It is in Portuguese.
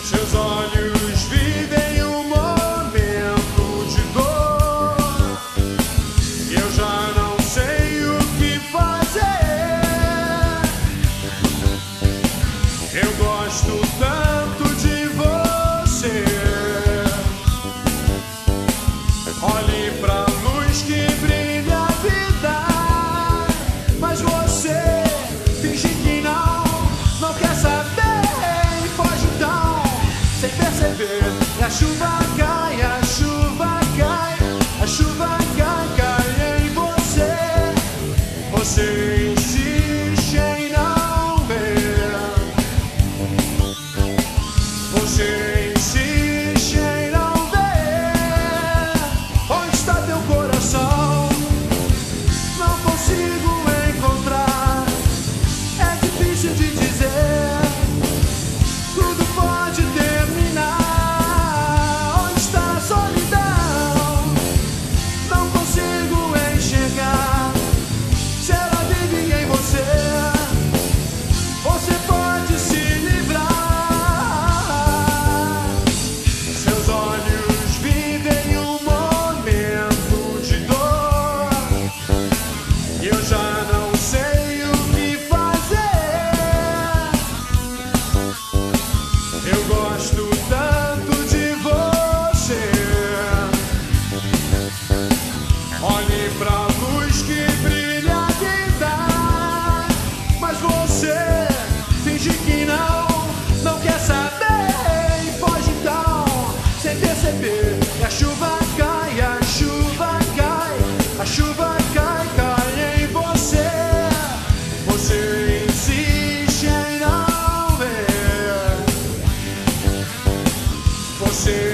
Seus olhos vivem um momento de dor e eu já não sei o que fazer. Eu gosto tanto de você. Olhe pra luz que brilha a vida, mas você finge que não quer saber e foge então, sem perceber. E a chuva cai, a chuva cai, a chuva cai, cai em você. Você insiste em não ver. Você insiste em não ver. Onde está teu coração? Não consigo encontrar. É difícil de dizer. Tudo pode terminar. Onde está a solidão? Não consigo enxergar. Se ela vive em você, você pode se livrar. Seus olhos vivem um momento de dor e eu já não sei o que fazer. Eu gosto tanto de você. Olhe pra luz que brilha a vida, mas você finge que não quer saber e foge então, sem perceber. E a chuva cai, a chuva cai, a chuva cai, cai em você. Você insiste em não ver. Você